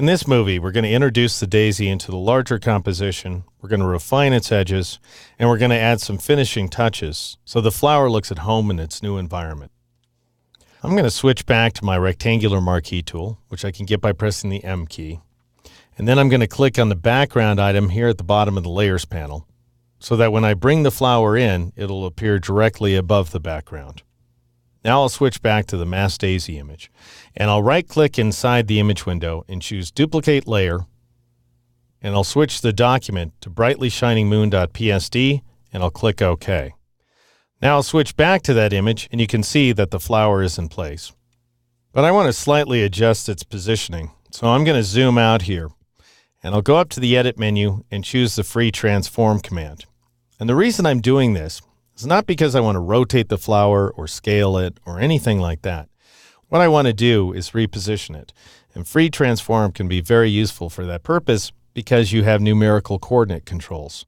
In this movie, we're going to introduce the daisy into the larger composition, we're going to refine its edges, and we're going to add some finishing touches so the flower looks at home in its new environment. I'm going to switch back to my rectangular marquee tool, which I can get by pressing the M key. And then I'm going to click on the background item here at the bottom of the Layers panel, so that when I bring the flower in, it'll appear directly above the background. Now I'll switch back to the Mass Daisy image, and I'll right-click inside the image window and choose Duplicate Layer, and I'll switch the document to brightly-shining-moon.psd, and I'll click OK. Now I'll switch back to that image, and you can see that the flower is in place. But I want to slightly adjust its positioning, so I'm going to zoom out here, and I'll go up to the Edit menu and choose the Free Transform command. And the reason I'm doing this is not because I want to rotate the flower or scale it or anything like that. What I want to do is reposition it. And Free Transform can be very useful for that purpose because you have numerical coordinate controls.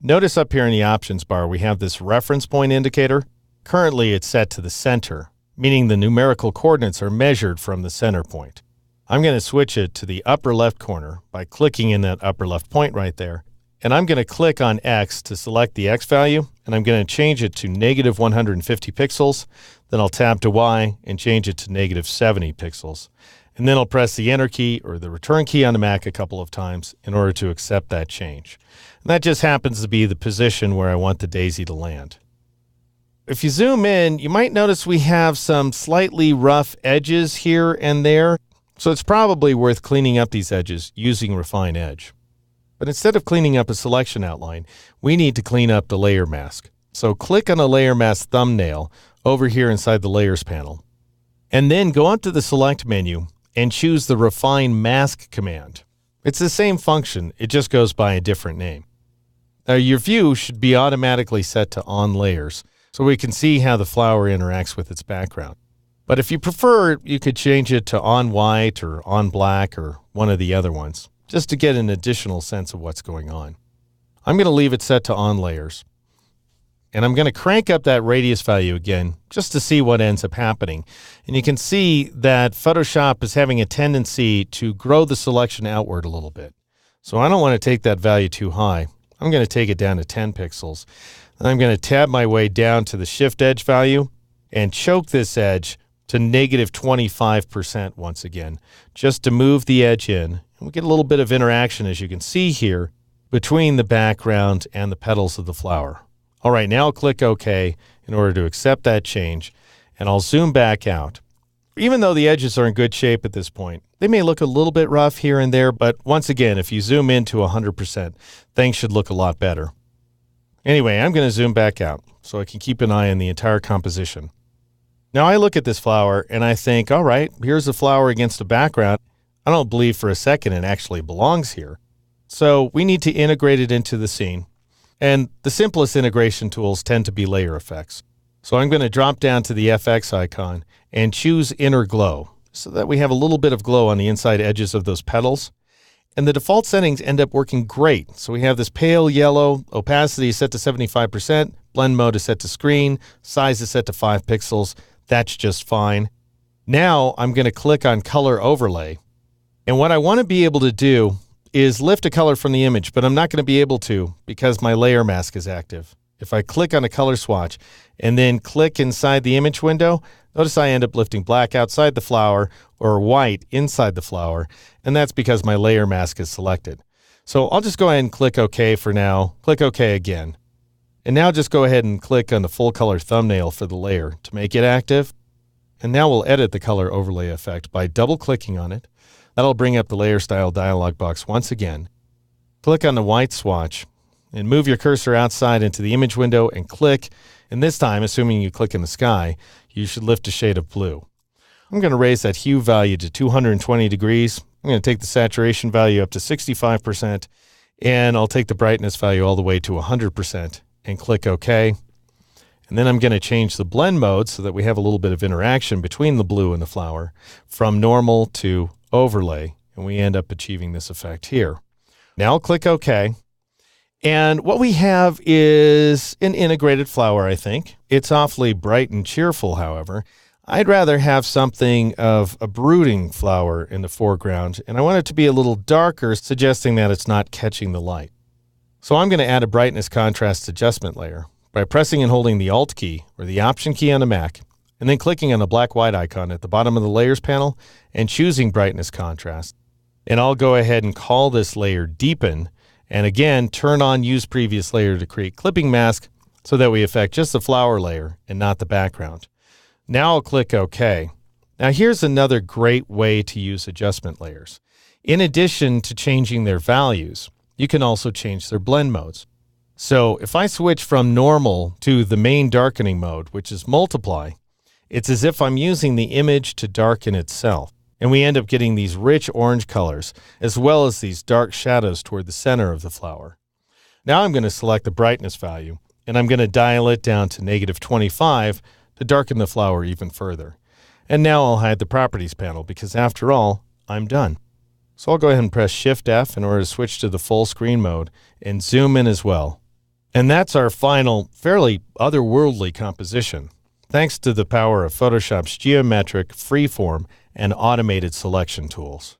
Notice up here in the options bar we have this reference point indicator. Currently it's set to the center, meaning the numerical coordinates are measured from the center point. I'm going to switch it to the upper left corner by clicking in that upper left point right there. And I'm going to click on X to select the X value, and I'm going to change it to negative 150 pixels. Then I'll tab to Y and change it to negative 70 pixels. And then I'll press the Enter key or the Return key on the Mac a couple of times in order to accept that change. And that just happens to be the position where I want the daisy to land. If you zoom in, you might notice we have some slightly rough edges here and there. So it's probably worth cleaning up these edges using Refine Edge. But instead of cleaning up a selection outline, we need to clean up the layer mask. So click on the layer mask thumbnail over here inside the Layers panel. And then go up to the Select menu and choose the Refine Mask command. It's the same function, it just goes by a different name. Now your view should be automatically set to On Layers, so we can see how the flower interacts with its background. But if you prefer, you could change it to On White or On Black or one of the other ones, just to get an additional sense of what's going on. I'm going to leave it set to On Layers. And I'm going to crank up that radius value again, just to see what ends up happening. And you can see that Photoshop is having a tendency to grow the selection outward a little bit. So I don't want to take that value too high. I'm going to take it down to 10 pixels. And I'm going to tab my way down to the Shift Edge value and choke this edge to negative 25% once again, just to move the edge in. And we get a little bit of interaction, as you can see here, between the background and the petals of the flower. All right, now I'll click OK in order to accept that change, and I'll zoom back out. Even though the edges are in good shape at this point, they may look a little bit rough here and there, but once again, if you zoom in to 100%, things should look a lot better. Anyway, I'm going to zoom back out so I can keep an eye on the entire composition. Now I look at this flower and I think, all right, here's a flower against a background. I don't believe for a second it actually belongs here. So we need to integrate it into the scene. And the simplest integration tools tend to be layer effects. So I'm going to drop down to the FX icon and choose Inner Glow so that we have a little bit of glow on the inside edges of those petals. And the default settings end up working great. So we have this pale yellow, opacity is set to 75%, blend mode is set to screen, size is set to 5 pixels. That's just fine. Now I'm going to click on Color Overlay. And what I want to be able to do is lift a color from the image, but I'm not going to be able to because my layer mask is active. If I click on a color swatch and then click inside the image window, notice I end up lifting black outside the flower or white inside the flower, and that's because my layer mask is selected. So I'll just go ahead and click OK for now, click OK again. And now just go ahead and click on the full color thumbnail for the layer to make it active. And now we'll edit the color overlay effect by double clicking on it. That'll bring up the layer style dialog box once again. Click on the white swatch and move your cursor outside into the image window and click. And this time, assuming you click in the sky, you should lift a shade of blue. I'm going to raise that hue value to 220 degrees. I'm going to take the saturation value up to 65%, and I'll take the brightness value all the way to 100% and click OK. And then I'm going to change the blend mode so that we have a little bit of interaction between the blue and the flower from normal to overlay, and we end up achieving this effect here. Now I'll click OK. And what we have is an integrated flower, I think. It's awfully bright and cheerful, however. I'd rather have something of a brooding flower in the foreground, and I want it to be a little darker, suggesting that it's not catching the light. So I'm going to add a brightness contrast adjustment layer by pressing and holding the Alt key or the Option key on the Mac, and then clicking on the black white icon at the bottom of the Layers panel and choosing brightness contrast. And I'll go ahead and call this layer Deepen, and again turn on Use Previous Layer to create clipping mask so that we affect just the flower layer and not the background. Now I'll click OK. Now here's another great way to use adjustment layers. In addition to changing their values, you can also change their blend modes. So if I switch from normal to the main darkening mode, which is multiply, it's as if I'm using the image to darken itself. And we end up getting these rich orange colors, as well as these dark shadows toward the center of the flower. Now I'm going to select the brightness value, and I'm going to dial it down to -25 to darken the flower even further. And now I'll hide the Properties panel because after all, I'm done. So I'll go ahead and press Shift F in order to switch to the full screen mode and zoom in as well. And that's our final, fairly otherworldly composition, thanks to the power of Photoshop's geometric, freeform, and automated selection tools.